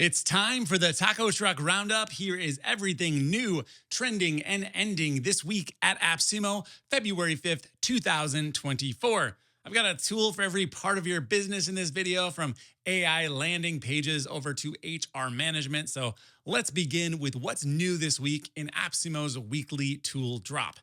It's time for the Taco Truck Roundup. Here is everything new, trending, and ending this week at AppSumo, February 5th, 2024. I've got a tool for every part of your business in this video, from AI landing pages over to HR management. So let's begin with what's new this week in AppSumo's weekly tool drop.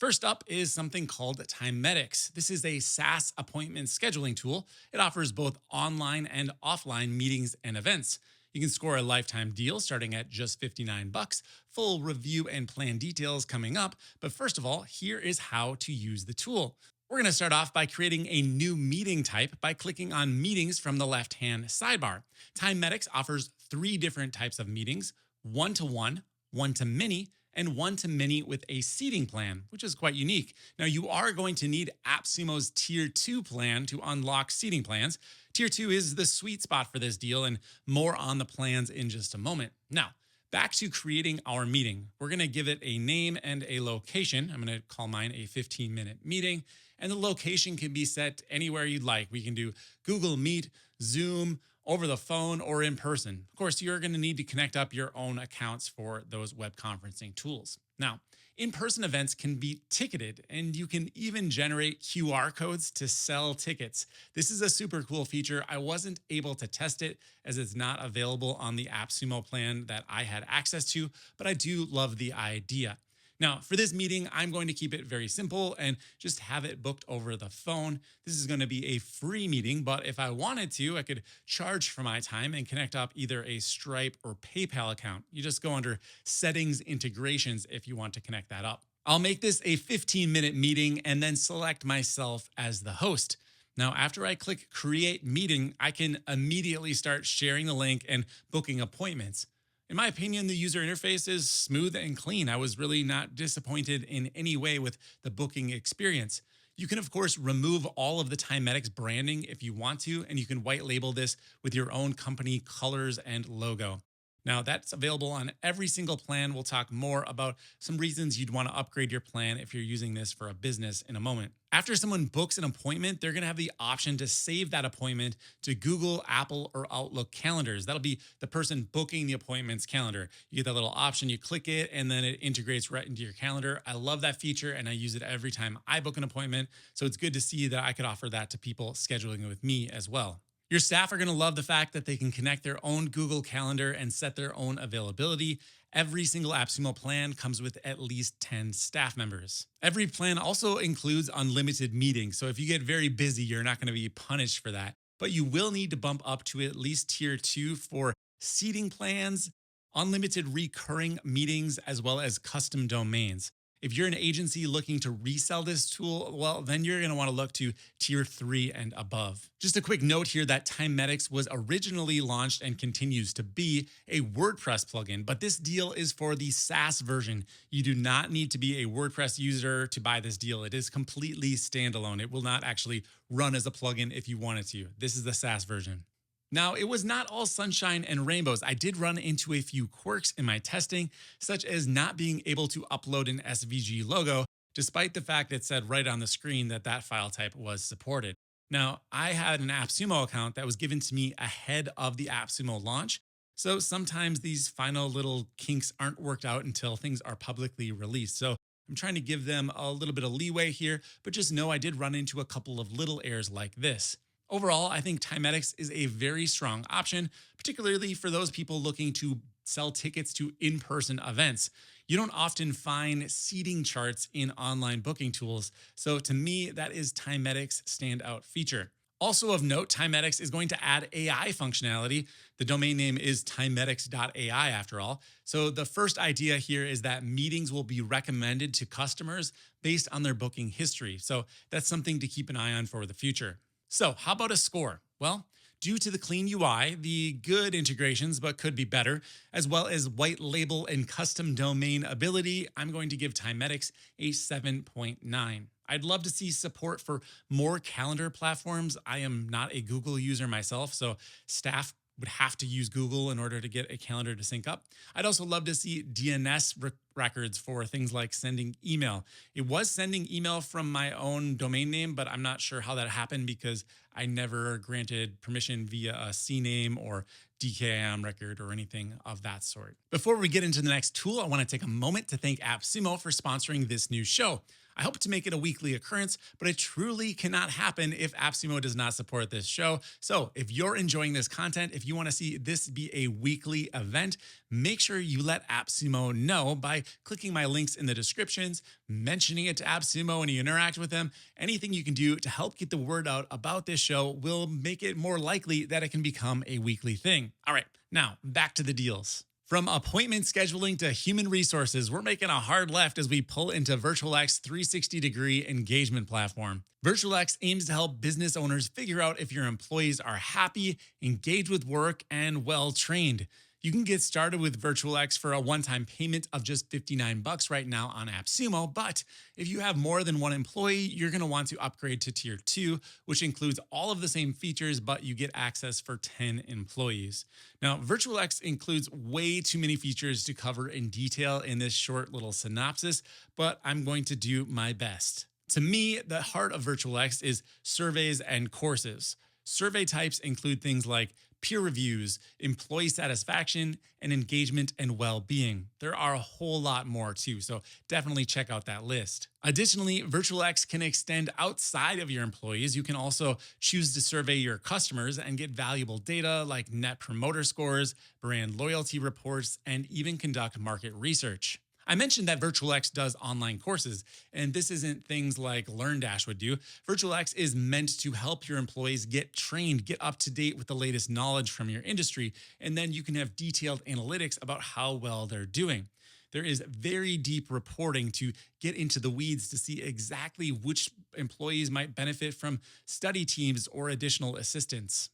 First up is something called Timetics. This is a SaaS appointment scheduling tool. It offers both online and offline meetings and events. You can score a lifetime deal starting at just $59. Full review and plan details coming up. But first of all, here is how to use the tool. We're going to start off by creating a new meeting type by clicking on Meetings from the left-hand sidebar. Timetics offers 3 different types of meetings: one-to-one, one-to-many, and one-to-many with a seating plan, which is quite unique. Now, you are going to need AppSumo's Tier 2 plan to unlock seating plans. Tier 2 is the sweet spot for this deal, and more on the plans in just a moment. Now, back to creating our meeting. We're going to give it a name and a location. I'm going to call mine a 15-minute meeting, and the location can be set anywhere you'd like. We can do Google Meet, Zoom, over the phone, or in person. Of course, you're going to need to connect up your own accounts for those web conferencing tools. Now, in-person events can be ticketed, and you can even generate QR codes to sell tickets. This is a super cool feature. I wasn't able to test it as it's not available on the AppSumo plan that I had access to, but I do love the idea. Now, for this meeting, I'm going to keep it very simple and just have it booked over the phone. This is going to be a free meeting, but if I wanted to, I could charge for my time and connect up either a Stripe or PayPal account. You just go under Settings Integrations if you want to connect that up. I'll make this a 15-minute meeting and then select myself as the host. Now, after I click Create Meeting, I can immediately start sharing the link and booking appointments. In my opinion, the user interface is smooth and clean. I was really not disappointed in any way with the booking experience. You can, of course, remove all of the Timetics branding if you want to, and you can white label this with your own company colors and logo. Now, that's available on every single plan. We'll talk more about some reasons you'd want to upgrade your plan if you're using this for a business in a moment. After someone books an appointment, they're going to have the option to save that appointment to Google, Apple, or Outlook calendars. That'll be the person booking the appointment's calendar. You get that little option, you click it, and then it integrates right into your calendar. I love that feature, and I use it every time I book an appointment. So it's good to see that I could offer that to people scheduling with me as well. Your staff are going to love the fact that they can connect their own Google Calendar and set their own availability. Every single AppSumo plan comes with at least 10 staff members. Every plan also includes unlimited meetings, so if you get very busy, you're not going to be punished for that. But you will need to bump up to at least Tier 2 for seating plans, unlimited recurring meetings, as well as custom domains. If you're an agency looking to resell this tool, well, then you're going to want to look to Tier 3 and above. Just a quick note here that Timetics was originally launched and continues to be a WordPress plugin, but this deal is for the SaaS version. You do not need to be a WordPress user to buy this deal. It is completely standalone. It will not actually run as a plugin if you wanted to. This is the SaaS version. Now, it was not all sunshine and rainbows. I did run into a few quirks in my testing, such as not being able to upload an SVG logo, despite the fact it said right on the screen that that file type was supported. Now, I had an AppSumo account that was given to me ahead of the AppSumo launch, so sometimes these final little kinks aren't worked out until things are publicly released. So I'm trying to give them a little bit of leeway here, but just know I did run into a couple of little errors like this. Overall, I think Timetics is a very strong option, particularly for those people looking to sell tickets to in-person events. You don't often find seating charts in online booking tools, so to me, that is Timetics' standout feature. Also of note, Timetics is going to add AI functionality. The domain name is timetics.ai after all. So the first idea here is that meetings will be recommended to customers based on their booking history. So that's something to keep an eye on for the future. So how about a score? Well, due to the clean UI, the good integrations, but could be better, as well as white label and custom domain ability, I'm going to give Timetics a 7.9. I'd love to see support for more calendar platforms. I am not a Google user myself, so staff would have to use Google in order to get a calendar to sync up. I'd also love to see DNS records for things like sending email. It was sending email from my own domain name, but I'm not sure how that happened because I never granted permission via a CNAME or DKIM record or anything of that sort. Before we get into the next tool, I want to take a moment to thank AppSumo for sponsoring this new show. I hope to make it a weekly occurrence, but it truly cannot happen if AppSumo does not support this show. So if you're enjoying this content, if you want to see this be a weekly event, make sure you let AppSumo know by clicking my links in the descriptions, mentioning it to AppSumo when you interact with them. Anything you can do to help get the word out about this show will make it more likely that it can become a weekly thing. All right, now back to the deals. From appointment scheduling to human resources, we're making a hard left as we pull into VirtlX 360-degree engagement platform. VirtlX aims to help business owners figure out if your employees are happy, engaged with work, and well-trained. You can get started with VirtlX for a one-time payment of just $59 right now on AppSumo, but if you have more than one employee, you're going to want to upgrade to Tier 2, which includes all of the same features, but you get access for 10 employees. Now, VirtlX includes way too many features to cover in detail in this short little synopsis, but I'm going to do my best. To me, the heart of VirtlX is surveys and courses. Survey types include things like peer reviews, employee satisfaction, and engagement and well-being. There are a whole lot more too, so definitely check out that list. Additionally, VirtlX can extend outside of your employees. You can also choose to survey your customers and get valuable data like net promoter scores, brand loyalty reports, and even conduct market research. I mentioned that VirtlX does online courses, and this isn't things like LearnDash would do. VirtlX is meant to help your employees get trained, get up to date with the latest knowledge from your industry, and then you can have detailed analytics about how well they're doing. There is very deep reporting to get into the weeds to see exactly which employees might benefit from study teams or additional assistance.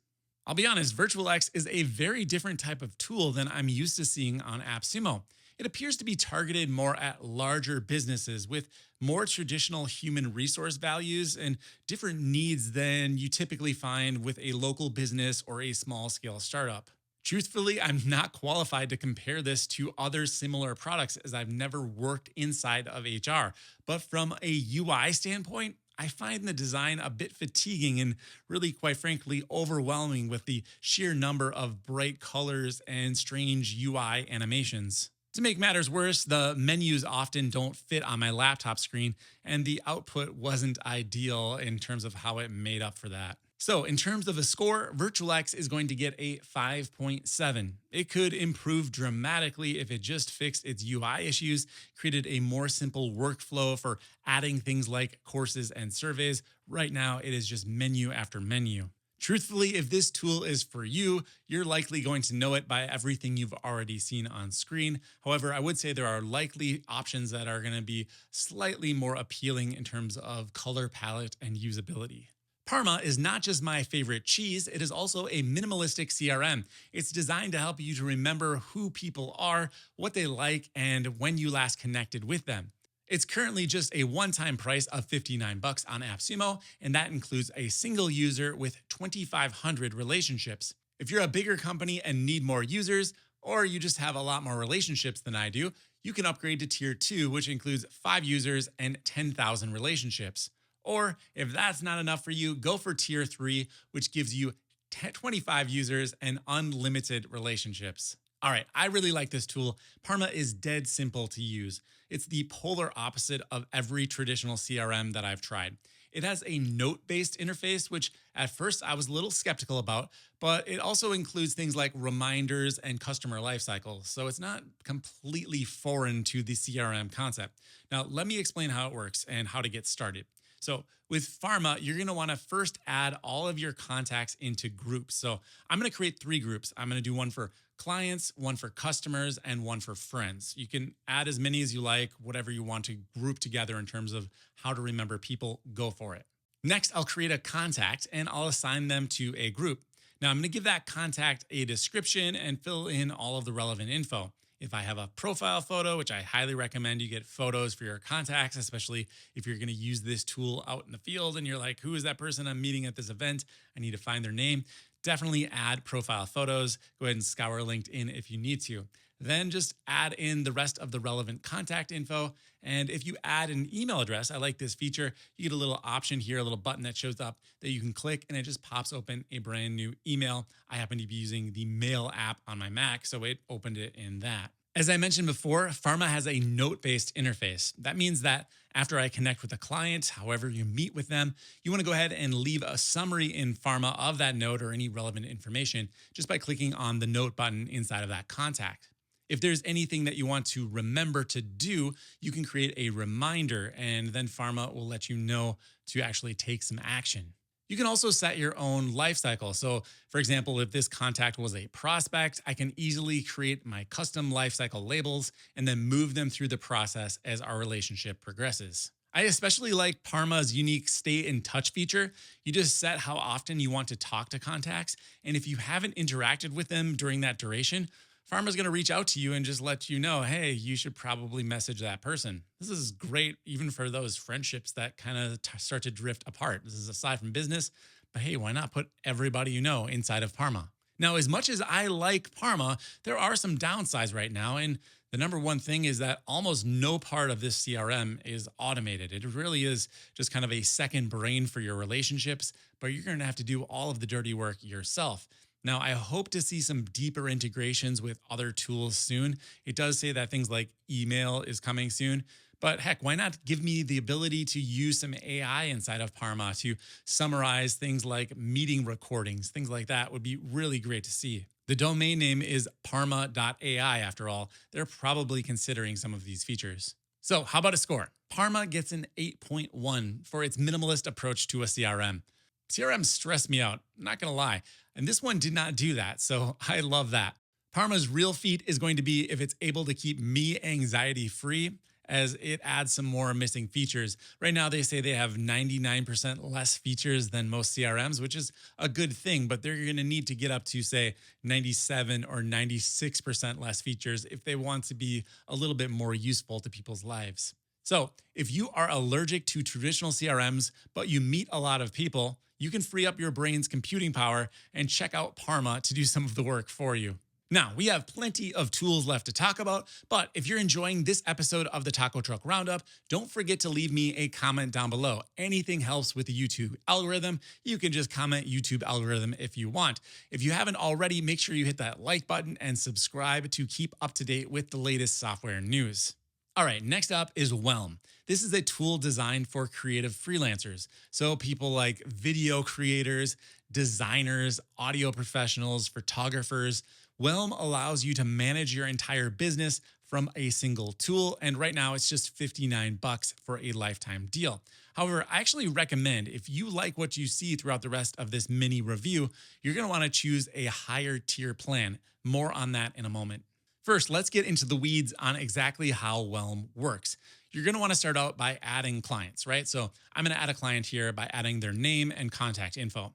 I'll be honest, VirtlX is a very different type of tool than I'm used to seeing on AppSumo. It appears to be targeted more at larger businesses with more traditional human resource values and different needs than you typically find with a local business or a small scale startup. Truthfully, I'm not qualified to compare this to other similar products as I've never worked inside of HR. But from a UI standpoint, I find the design a bit fatiguing and really, quite frankly, overwhelming with the sheer number of bright colors and strange UI animations. To make matters worse, the menus often don't fit on my laptop screen, and the output wasn't ideal in terms of how it made up for that. So in terms of a score, VirtlX is going to get a 5.7. It could improve dramatically if it just fixed its UI issues, created a more simple workflow for adding things like courses and surveys. Right now, it is just menu after menu. Truthfully, if this tool is for you, you're likely going to know it by everything you've already seen on screen. However, I would say there are likely options that are going to be slightly more appealing in terms of color palette and usability. Parma is not just my favorite cheese, it is also a minimalistic CRM. It's designed to help you to remember who people are, what they like, and when you last connected with them. It's currently just a one-time price of $59 on AppSumo, and that includes a single user with 2,500 relationships. If you're a bigger company and need more users, or you just have a lot more relationships than I do, you can upgrade to Tier 2, which includes 5 users and 10,000 relationships. Or if that's not enough for you, go for Tier 3, which gives you 25 users and unlimited relationships. All right, I really like this tool. Parma is dead simple to use. It's the polar opposite of every traditional CRM that I've tried. It has a note-based interface, which at first I was a little skeptical about, but it also includes things like reminders and customer lifecycle, so it's not completely foreign to the CRM concept. Now, let me explain how it works and how to get started. So with Parma, you're going to want to first add all of your contacts into groups. So I'm going to create 3 groups. I'm going to do one for clients, one for customers, and one for friends. You can add as many as you like, whatever you want to group together in terms of how to remember people, go for it. Next, I'll create a contact and I'll assign them to a group. Now I'm going to give that contact a description and fill in all of the relevant info. If I have a profile photo, which I highly recommend you get photos for your contacts, especially if you're going to use this tool out in the field and you're like, who is that person I'm meeting at this event? I need to find their name. Definitely add profile photos. Go ahead and scour LinkedIn if you need to. Then just add in the rest of the relevant contact info. And if you add an email address, I like this feature. You get a little option here, a little button that shows up that you can click and it just pops open a brand new email. I happen to be using the Mail app on my Mac, so it opened it in that. As I mentioned before, Parma has a note-based interface. That means that after I connect with a client, however you meet with them, you want to go ahead and leave a summary in Parma of that note or any relevant information just by clicking on the note button inside of that contact. If there's anything that you want to remember to do, you can create a reminder and then Parma will let you know to actually take some action. You can also set your own life cycle. So, for example, if this contact was a prospect, I can easily create my custom life cycle labels and then move them through the process as our relationship progresses. I especially like Parma's unique stay in touch feature. You just set how often you want to talk to contacts. And if you haven't interacted with them during that duration, Parma's going to reach out to you and just let you know, hey, you should probably message that person. This is great even for those friendships that kind of start to drift apart. This is aside from business, but hey, why not put everybody you know inside of Parma? Now, as much as I like Parma, there are some downsides right now. And the number one thing is that almost no part of this CRM is automated. It really is just kind of a second brain for your relationships, but you're going to have to do all of the dirty work yourself. Now, I hope to see some deeper integrations with other tools soon. It does say that things like email is coming soon, but heck, why not give me the ability to use some AI inside of Parma to summarize things like meeting recordings, things like that would be really great to see. The domain name is parma.ai after all. They're probably considering some of these features. So how about a score? Parma gets an 8.1 for its minimalist approach to a CRM. CRM stressed me out, not gonna lie. And this one did not do that, so I love that. Parma's real feat is going to be if it's able to keep me anxiety free as it adds some more missing features. Right now, they say they have 99% less features than most CRMs, which is a good thing, but they're gonna need to get up to, say, 97 or 96% less features if they want to be a little bit more useful to people's lives. So if you are allergic to traditional CRMs, but you meet a lot of people, you can free up your brain's computing power and check out Parma to do some of the work for you. Now, we have plenty of tools left to talk about, but if you're enjoying this episode of the Taco Truck Roundup, don't forget to leave me a comment down below. Anything helps with the YouTube algorithm. You can just comment YouTube algorithm if you want. If you haven't already, make sure you hit that like button and subscribe to keep up to date with the latest software news. All right, next up is Whelml. This is a tool designed for creative freelancers. So people like video creators, designers, audio professionals, photographers. Whelml allows you to manage your entire business from a single tool. And right now it's just $59 for a lifetime deal. However, I actually recommend if you like what you see throughout the rest of this mini review, you're going to want to choose a higher tier plan. More on that in a moment. First, let's get into the weeds on exactly how Whelml works. You're going to want to start out by adding clients, right? So I'm going to add a client here by adding their name and contact info.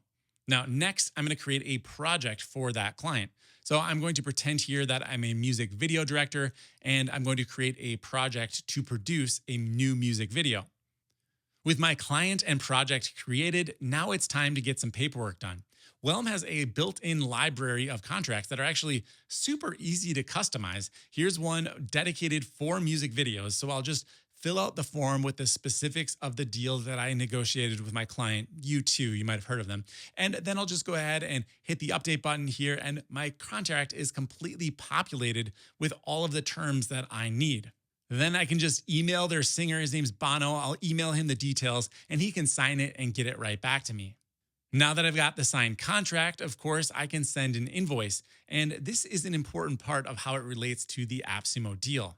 Now, next, I'm going to create a project for that client. So I'm going to pretend here that I'm a music video director, and I'm going to create a project to produce a new music video. With my client and project created, now it's time to get some paperwork done. Whelml has a built-in library of contracts that are actually super easy to customize. Here's one dedicated for music videos. So I'll just fill out the form with the specifics of the deal that I negotiated with my client, U2, you might have heard of them. And then I'll just go ahead and hit the update button here, and my contract is completely populated with all of the terms that I need. Then I can just email their singer. His name's Bono. I'll email him the details and he can sign it and get it right back to me. Now that I've got the signed contract, of course, I can send an invoice. And this is an important part of how it relates to the AppSumo deal.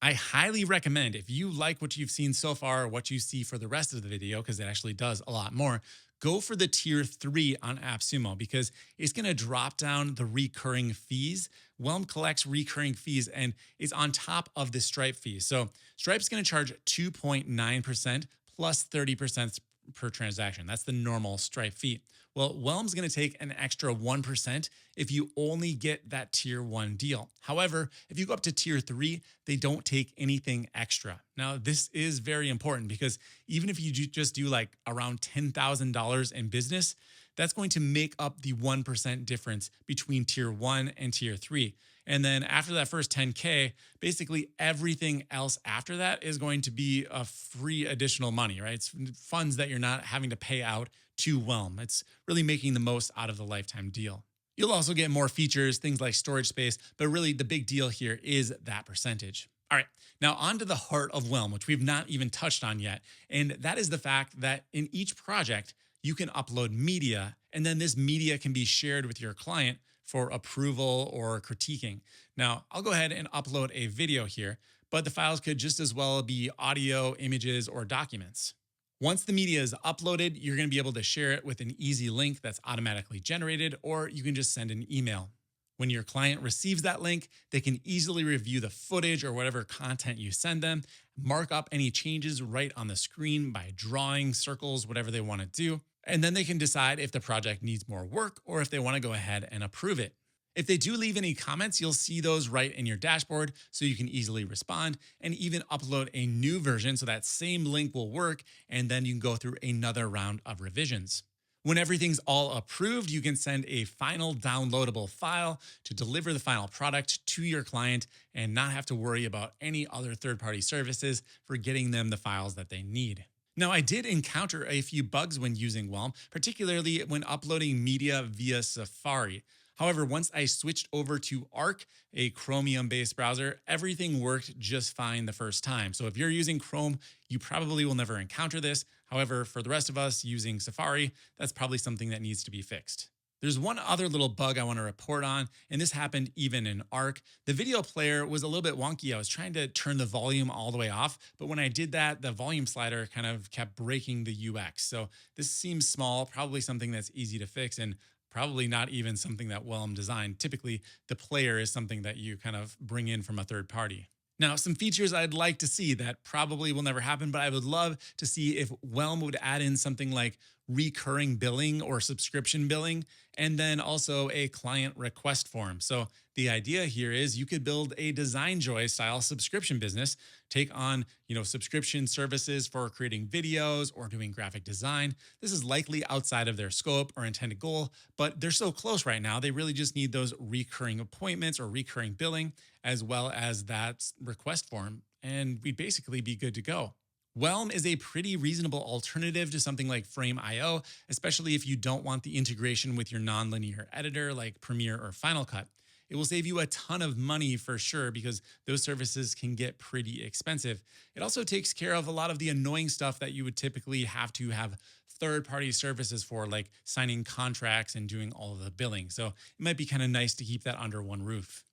I highly recommend, if you like what you've seen so far or what you see for the rest of the video, because it actually does a lot more, go for the tier 3 on AppSumo because it's going to drop down the recurring fees. Whelml collects recurring fees and it's on top of the Stripe fees. So Stripe's going to charge 2.9% plus 30% per transaction. That's the normal Stripe fee. Well, Whelml's going to take an extra 1% if you only get that tier 1 deal. However, if you go up to tier 3, they don't take anything extra. Now, this is very important because even if you just do like around $10,000 in business, That's going to make up the 1% difference between tier 1 and tier 3. And then after that first 10K, basically everything else after that is going to be a free additional money, right? It's funds that you're not having to pay out to Whelm. It's really making the most out of the lifetime deal. You'll also get more features, things like storage space, but really the big deal here is that percentage. All right, now on to the heart of Whelm, which we've not even touched on yet. And that is the fact that in each project, you can upload media, and then this media can be shared with your client for approval or critiquing. Now, I'll go ahead and upload a video here, but the files could just as well be audio, images, or documents. Once the media is uploaded, you're going to be able to share it with an easy link that's automatically generated, or you can just send an email. When your client receives that link, they can easily review the footage or whatever content you send them, mark up any changes right on the screen by drawing circles, whatever they want to do, and then they can decide if the project needs more work or if they want to go ahead and approve it. If they do leave any comments, you'll see those right in your dashboard so you can easily respond and even upload a new version so that same link will work, and then you can go through another round of revisions. When everything's all approved, you can send a final downloadable file to deliver the final product to your client and not have to worry about any other third-party services for getting them the files that they need. Now, I did encounter a few bugs when using Whelm, particularly when uploading media via Safari. However, once I switched over to Arc, a Chromium-based browser, everything worked just fine the first time. So if you're using Chrome, you probably will never encounter this. However, for the rest of us using Safari, that's probably something that needs to be fixed. There's one other little bug I want to report on, and this happened even in Arc. The video player was a little bit wonky. I was trying to turn the volume all the way off, but when I did that, the volume slider kind of kept breaking the UX. So this seems small, probably something that's easy to fix, and probably not even something that Whelm designed. Typically, the player is something that you kind of bring in from a third party. Now, some features I'd like to see that probably will never happen, but I would love to see if Whelm would add in something like recurring billing or subscription billing, and then also a client request form. So the idea here is you could build a DesignJoy style subscription business, take on, subscription services for creating videos or doing graphic design. This is likely outside of their scope or intended goal, but they're so close right now. They really just need those recurring appointments or recurring billing, as well as that request form, and we'd basically be good to go. Whelm is a pretty reasonable alternative to something like Frame.io, especially if you don't want the integration with your nonlinear editor like Premiere or Final Cut. It will save you a ton of money for sure because those services can get pretty expensive. It also takes care of a lot of the annoying stuff that you would typically have to have third-party services for, like signing contracts and doing all of the billing. So it might be kind of nice to keep that under one roof.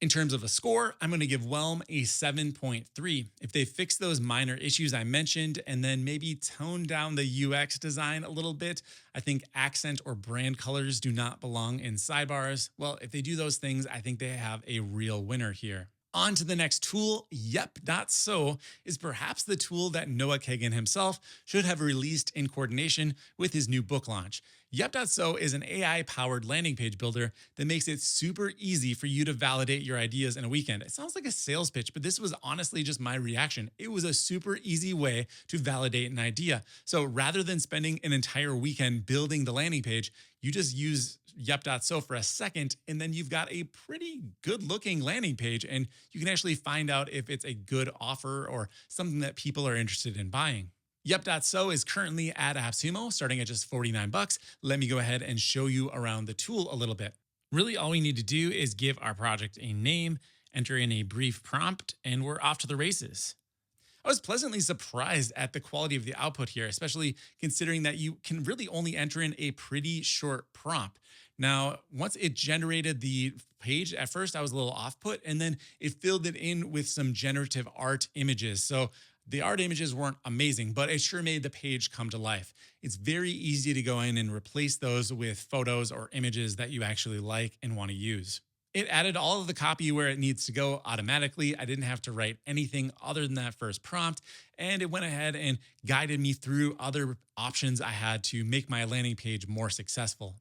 In terms of a score, I'm going to give Whelm a 7.3. If they fix those minor issues I mentioned and then maybe tone down the UX design a little bit, I think accent or brand colors do not belong in sidebars. Well, if they do those things, I think they have a real winner here. On to the next tool. Yep.so is perhaps the tool that Noah Kagan himself should have released in coordination with his new book launch. Yep.so is an AI-powered landing page builder that makes it super easy for you to validate your ideas in a weekend. It sounds like a sales pitch, but this was honestly just my reaction. It was a super easy way to validate an idea. So rather than spending an entire weekend building the landing page, you just use Yep.so for a second, and then you've got a pretty good-looking landing page, and you can actually find out if it's a good offer or something that people are interested in buying. Yep.so is currently at AppSumo, starting at just $49. Let me go ahead and show you around the tool a little bit. Really, all we need to do is give our project a name, enter in a brief prompt, and we're off to the races. I was pleasantly surprised at the quality of the output here, especially considering that you can really only enter in a pretty short prompt. Now, once it generated the page, at first I was a little off-put, and then it filled it in with some generative art images. So the art images weren't amazing, but it sure made the page come to life. It's very easy to go in and replace those with photos or images that you actually like and want to use. It added all of the copy where it needs to go automatically. I didn't have to write anything other than that first prompt, and it went ahead and guided me through other options I had to make my landing page more successful.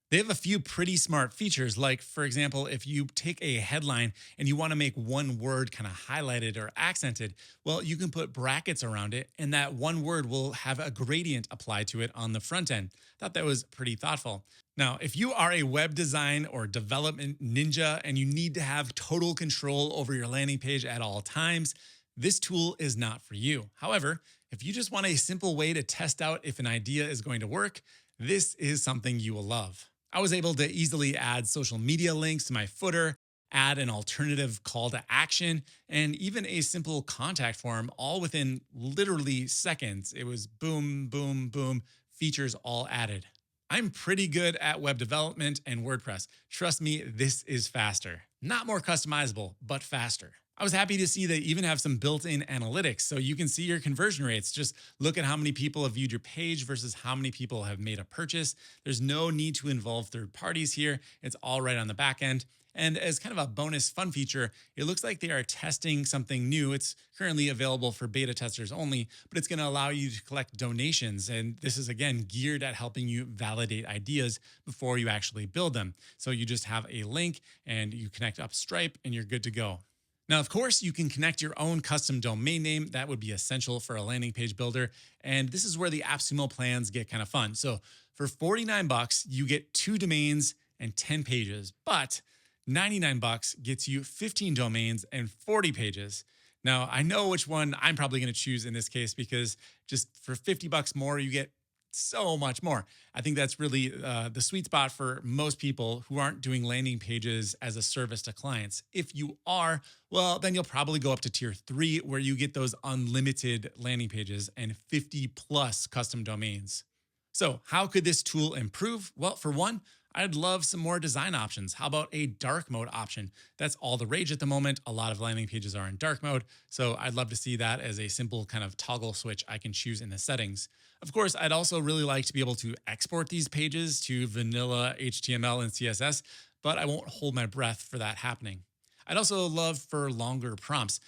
They have a few pretty smart features, like, for example, if you take a headline and you want to make one word kind of highlighted or accented, well, you can put brackets around it, and that one word will have a gradient applied to it on the front end. Thought that was pretty thoughtful. Now, if you are a web design or development ninja and you need to have total control over your landing page at all times, this tool is not for you. However, if you just want a simple way to test out if an idea is going to work, this is something you will love. I was able to easily add social media links to my footer, add an alternative call to action, and even a simple contact form all within literally seconds. It was boom, boom, boom, features all added. I'm pretty good at web development and WordPress. Trust me, this is faster. Not more customizable, but faster. I was happy to see they even have some built-in analytics so you can see your conversion rates. Just look at how many people have viewed your page versus how many people have made a purchase. There's no need to involve third parties here. It's all right on the back end. And as kind of a bonus fun feature, it looks like they are testing something new. It's currently available for beta testers only, but it's going to allow you to collect donations. And this is, again, geared at helping you validate ideas before you actually build them. So you just have a link and you connect up Stripe and you're good to go. Now, of course, you can connect your own custom domain name. That would be essential for a landing page builder. And this is where the AppSumo plans get kind of fun. So for 49 bucks, you get 2 domains and 10 pages, but 99 bucks gets you 15 domains and 40 pages. Now, I know which one I'm probably going to choose in this case because just for 50 bucks more, you get so much more. I think that's really the sweet spot for most people who aren't doing landing pages as a service to clients. If you are, well, then you'll probably go up to tier 3 where you get those unlimited landing pages and 50 plus custom domains. So how could this tool improve? Well, for one, I'd love some more design options. How about a dark mode option? That's all the rage at the moment. A lot of landing pages are in dark mode. So I'd love to see that as a simple kind of toggle switch I can choose in the settings. Of course, I'd also really like to be able to export these pages to vanilla HTML and CSS, but I won't hold my breath for that happening. I'd also love for longer prompts.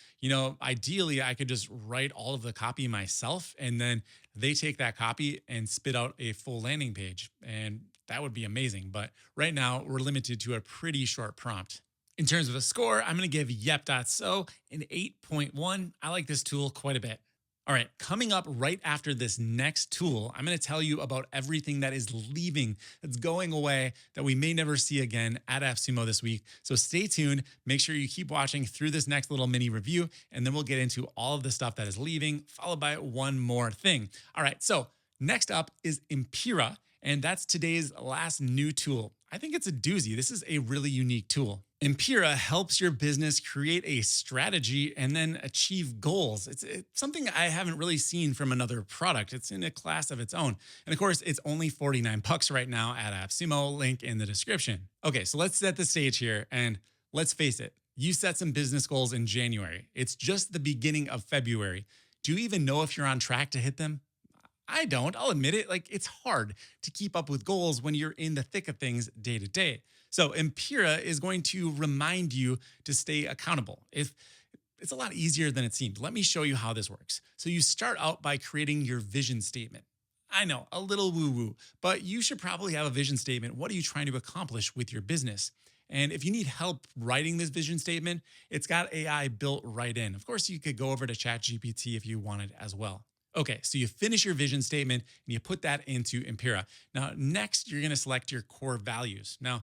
Ideally, I could just write all of the copy myself, and then they take that copy and spit out a full landing page. And that would be amazing. But right now, we're limited to a pretty short prompt. In terms of a score, I'm going to give Yep.so an 8.1. I like this tool quite a bit. All right, coming up right after this next tool, I'm going to tell you about everything that is leaving, that's going away, that we may never see again at AppSumo this week. So stay tuned. Make sure you keep watching through this next little mini review, and then we'll get into all of the stuff that is leaving, followed by one more thing. All right, so next up is Empiraa, and that's today's last new tool. I think it's a doozy. This is a really unique tool. Empiraa helps your business create a strategy and then achieve goals. It's something I haven't really seen from another product. It's in a class of its own. And of course, it's only 49 bucks right now at AppSumo, link in the description. Okay, so let's set the stage here and let's face it. You set some business goals in January. It's just the beginning of February. Do you even know if you're on track to hit them? I don't. I'll admit it. It's hard to keep up with goals when you're in the thick of things day to day. So Empiraa is going to remind you to stay accountable. If it's a lot easier than it seems. Let me show you how this works. So you start out by creating your vision statement. I know, a little woo-woo, but you should probably have a vision statement. What are you trying to accomplish with your business? And if you need help writing this vision statement, it's got AI built right in. Of course, you could go over to ChatGPT if you wanted as well. Okay, so you finish your vision statement and you put that into Empiraa. Now, next, you're going to select your core values. Now,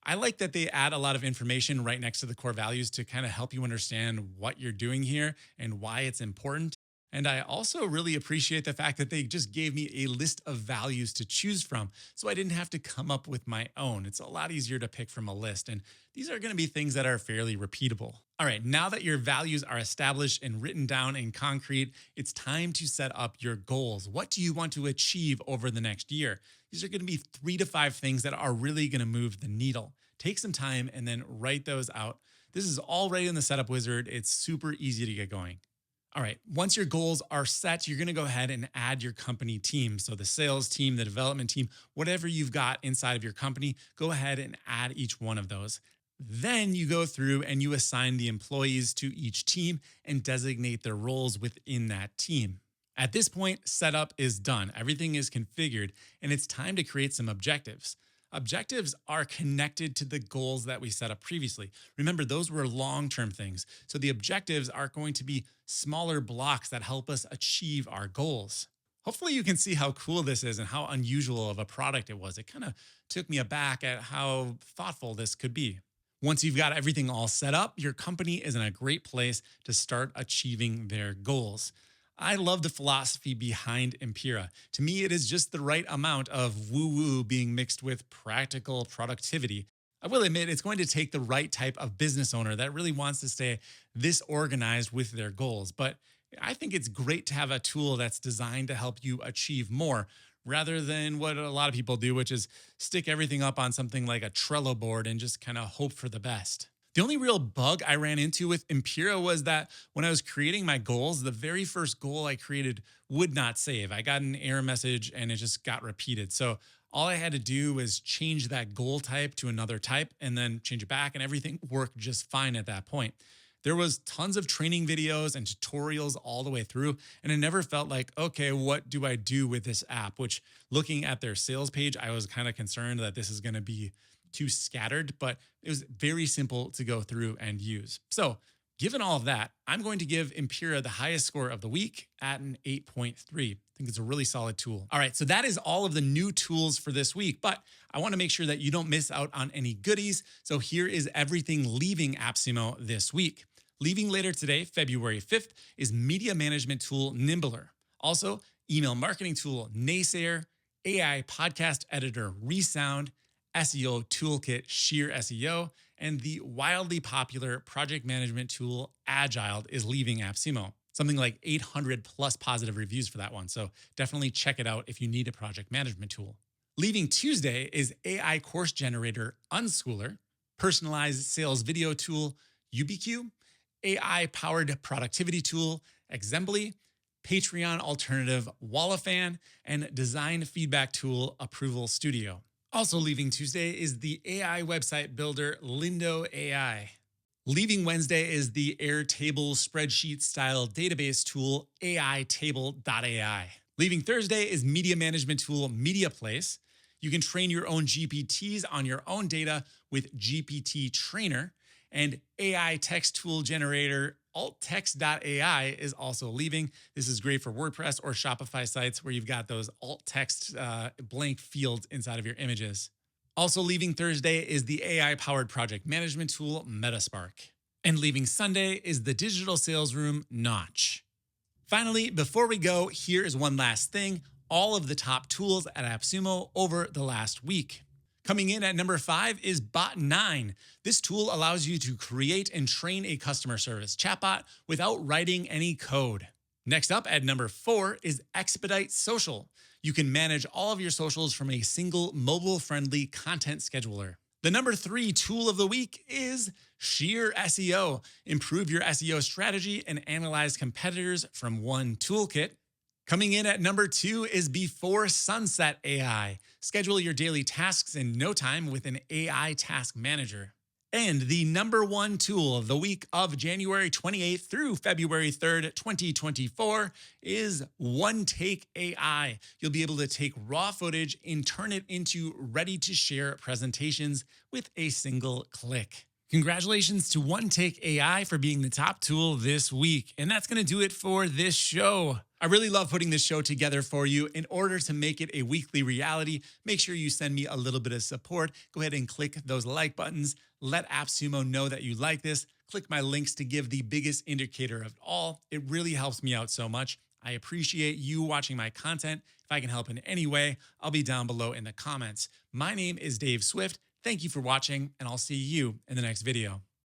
I like that they add a lot of information right next to the core values to kind of help you understand what you're doing here and why it's important. And I also really appreciate the fact that they just gave me a list of values to choose from, so I didn't have to come up with my own. It's a lot easier to pick from a list, and these are going to be things that are fairly repeatable. All right, now that your values are established and written down in concrete, it's time to set up your goals. What do you want to achieve over the next year? These are going to be 3 to 5 things that are really going to move the needle. Take some time and then write those out. This is already in the setup wizard. It's super easy to get going. All right, once your goals are set, you're going to go ahead and add your company team. So the sales team, the development team, whatever you've got inside of your company, go ahead and add each one of those. Then you go through and you assign the employees to each team and designate their roles within that team. At this point, setup is done. Everything is configured, and it's time to create some objectives. Objectives are connected to the goals that we set up previously. Remember, those were long-term things. So the objectives are going to be smaller blocks that help us achieve our goals. Hopefully you can see how cool this is and how unusual of a product it was. It kind of took me aback at how thoughtful this could be. Once you've got everything all set up, your company is in a great place to start achieving their goals. I love the philosophy behind Empiraa. To me, it is just the right amount of woo-woo being mixed with practical productivity. I will admit it's going to take the right type of business owner that really wants to stay this organized with their goals. But I think it's great to have a tool that's designed to help you achieve more rather than what a lot of people do, which is stick everything up on something like a Trello board and just kind of hope for the best. The only real bug I ran into with Empiraa was that when I was creating my goals, the very first goal I created would not save. I got an error message and it just got repeated. So all I had to do was change that goal type to another type and then change it back, and everything worked just fine at that point. There was tons of training videos and tutorials all the way through, and it never felt like, okay, what do I do with this app? Which, looking at their sales page, I was kind of concerned that this is going to be too scattered, but it was very simple to go through and use. So given all of that, I'm going to give Empiraa the highest score of the week at an 8.3. I think it's a really solid tool. All right, so that is all of the new tools for this week, but I want to make sure that you don't miss out on any goodies. So here is everything leaving AppSumo this week. Leaving later today, February 5th, is media management tool Nimbler. Also, email marketing tool Naysayer, AI podcast editor Resound, SEO toolkit Sheer SEO, and the wildly popular project management tool Agile is leaving AppSumo. Something like 800 plus positive reviews for that one. So definitely check it out if you need a project management tool. Leaving Tuesday is AI course generator Unschooler, personalized sales video tool UbiQ, AI-powered productivity tool Exembly, Patreon alternative Wallafan, and design feedback tool Approval Studio. Also leaving Tuesday is the AI website builder Lindo AI. Leaving Wednesday is the Airtable spreadsheet-style database tool AItable.ai. Leaving Thursday is media management tool MediaPlace. You can train your own GPTs on your own data with GPT Trainer. And AI text tool generator alttext.ai is also leaving. This is great for WordPress or Shopify sites where you've got those alt text blank fields inside of your images. Also leaving Thursday is the AI-powered project management tool Metaspark. And leaving Sunday is the digital sales room Notch. Finally, before we go, here is one last thing. All of the top tools at AppSumo over the last week. Coming in at number 5 is Bot9. This tool allows you to create and train a customer service chatbot without writing any code. Next up at number 4 is Expedite Social. You can manage all of your socials from a single mobile-friendly content scheduler. The number 3 tool of the week is Sheer SEO. Improve your SEO strategy and analyze competitors from one toolkit. Coming in at number 2 is Before Sunset AI. Schedule your daily tasks in no time with an AI task manager. And the number 1 tool of the week of January 28th through February 3rd, 2024 is One Take AI. You'll be able to take raw footage and turn it into ready-to-share presentations with a single click. Congratulations to One Take AI for being the top tool this week. And that's going to do it for this show. I really love putting this show together for you. In order to make it a weekly reality, make sure you send me a little bit of support. Go ahead and click those like buttons. Let AppSumo know that you like this. Click my links to give the biggest indicator of all. It really helps me out so much. I appreciate you watching my content. If I can help in any way, I'll be down below in the comments. My name is Dave Swift. Thank you for watching, and I'll see you in the next video.